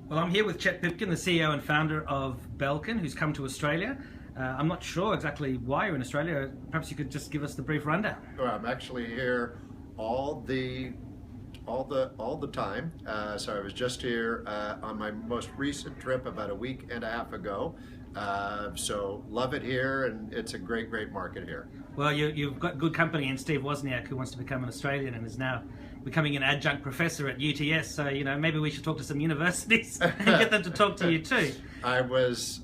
Well, I'm here with Chet Pipkin, the CEO and founder of Belkin, who's come to Australia. I'm not sure exactly why you're in Australia. Perhaps you could just give us the brief rundown. Well, I'm actually here all the time. So I was just here on my most recent trip about a week and a half ago. So love it here, and it's a great market here. Well, you've got good company in Steve Wozniak, who wants to become an Australian and is now becoming an adjunct professor at UTS. So maybe we should talk to some universities and get them to talk to you too. I was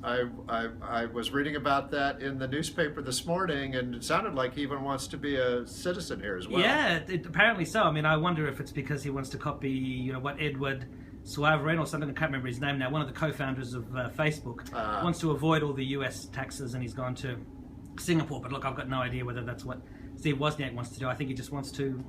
reading about that in the newspaper this morning, and it sounded like he even wants to be a citizen here as well. Yeah, apparently so. I mean, I wonder if it's because he wants to copy, what Edward Suavren or something, I can't remember his name now, one of the co-founders of Facebook, wants to avoid all the US taxes, and he's gone to Singapore. But look, I've got no idea whether that's what Steve Wozniak wants to do. I think he just wants to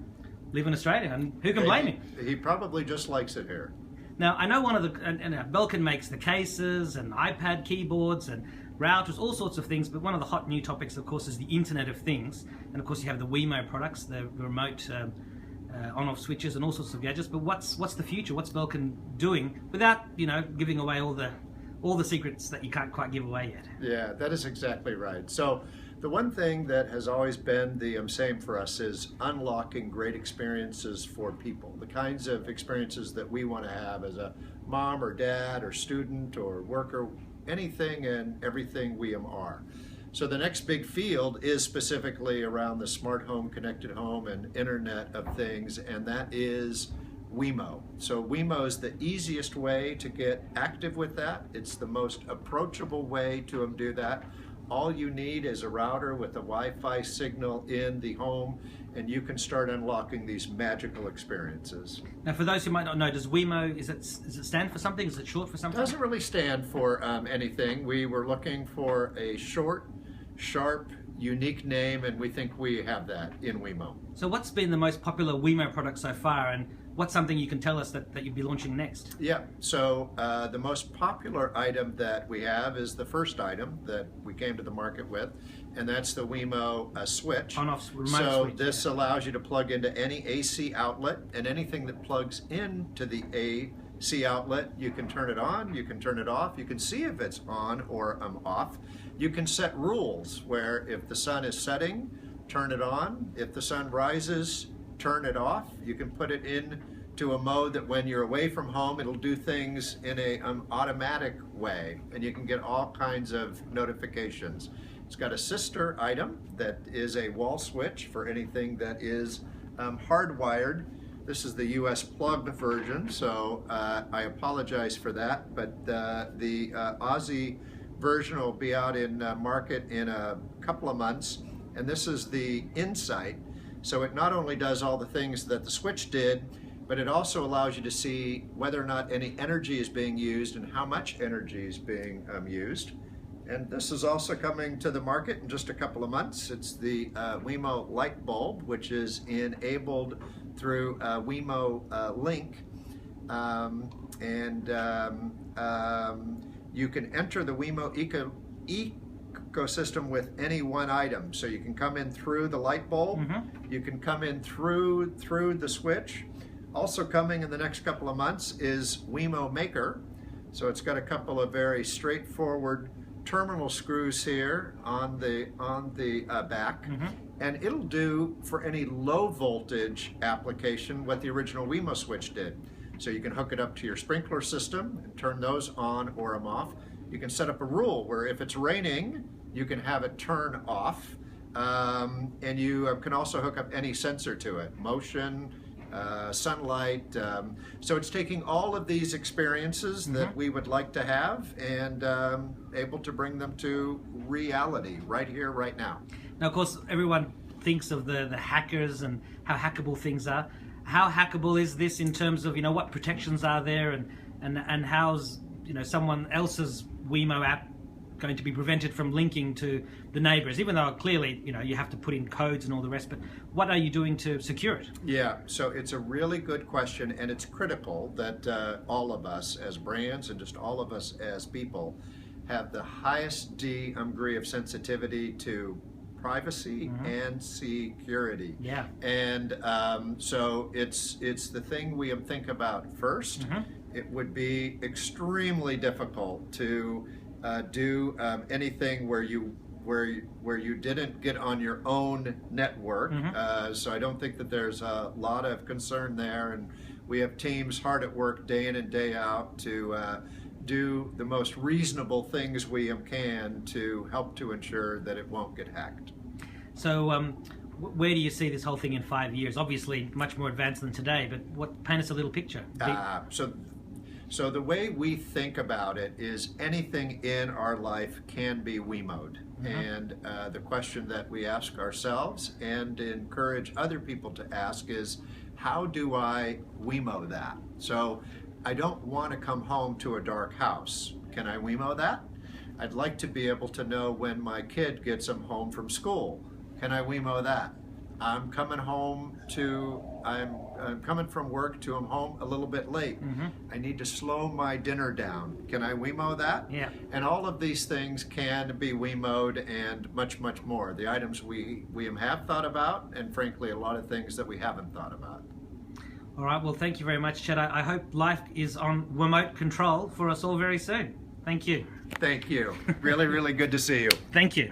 live in Australia, and who can blame him? He probably just likes it here. Now, I know one of the, Belkin makes the cases and iPad keyboards and routers, all sorts of things, but one of the hot new topics, of course, is the Internet of Things. And of course, you have the Wemo products, the remote on-off switches and all sorts of gadgets. But what's the future? What's Belkin doing without, giving away all the secrets that you can't quite give away yet? Yeah, that is exactly right. So the one thing that has always been the same for us is unlocking great experiences for people, the kinds of experiences that we want to have as a mom or dad or student or worker, anything and everything we are. So the next big field is specifically around the smart home, connected home, and Internet of Things, and that is Wemo. So Wemo is the easiest way to get active with that. It's the most approachable way to do that. All you need is a router with a Wi-Fi signal in the home, and you can start unlocking these magical experiences. Now, for those who might not know, does Wemo, does it stand for something? Is it short for something? It doesn't really stand for anything. We were looking for a short, sharp, unique name, and we think we have that in Wemo. So what's been the most popular Wemo product so far, and what's something you can tell us that you'd be launching next? Yeah, so the most popular item that we have is the first item that we came to the market with, and that's the Wemo switch. On-off remote so switch. This allows you to plug into any AC outlet, and anything that plugs into the AC outlet, you can turn it on, you can turn it off, you can see if it's on or off. You can set rules where if the sun is setting, turn it on. If the sun rises, turn it off. You can put it in to a mode that when you're away from home, it'll do things in a automatic way, and you can get all kinds of notifications. It's got a sister item that is a wall switch for anything that is hardwired. This is the US plugged version, so I apologize for that, but the Aussie version will be out in market in a couple of months, and this is the Insight. So it not only does all the things that the switch did, but it also allows you to see whether or not any energy is being used and how much energy is being used. And this is also coming to the market in just a couple of months. It's the Wemo light bulb, which is enabled through Wemo Link. You can enter the Wemo ecosystem with any one item. So you can come in through the light bulb, you can come in through the switch. Also coming in the next couple of months is Wemo Maker. So it's got a couple of very straightforward terminal screws here on the back, and it'll do for any low voltage application what the original Wemo switch did. So you can hook it up to your sprinkler system and turn those on or off. You can set up a rule where if it's raining, you can have it turn off, and you can also hook up any sensor to it, motion, sunlight. So it's taking all of these experiences that we would like to have and able to bring them to reality right here, right now. Now, of course, everyone thinks of the hackers and how hackable things are. How hackable is this in terms of what protections are there, and how's someone else's Wemo app going to be prevented from linking to the neighbors, even though clearly you have to put in codes and all the rest, but what are you doing to secure it? Yeah, so it's a really good question, and it's critical that all of us as brands and just all of us as people have the highest degree of sensitivity to privacy and security. Yeah. And so it's the thing we think about first, it would be extremely difficult to do anything where you didn't get on your own network. So I don't think that there's a lot of concern there, and we have teams hard at work day in and day out to do the most reasonable things we can to help to ensure that it won't get hacked. So where do you see this whole thing in 5 years? Obviously much more advanced than today, but paint us a little picture. So the way we think about it is anything in our life can be Wemoed. And the question that we ask ourselves and encourage other people to ask is, how do I Wemo that? So I don't want to come home to a dark house. Can I Wemo that? I'd like to be able to know when my kid gets home from school. Can I Wemo that? I'm coming from work to I'm home a little bit late. I need to slow my dinner down. Can I Wemo that? Yeah. And all of these things can be Wemoed, and much, much more. The items we have thought about, and frankly, a lot of things that we haven't thought about. All right, well, thank you very much, Chet. I hope life is on remote control for us all very soon. Thank you. Thank you. Really, really good to see you. Thank you.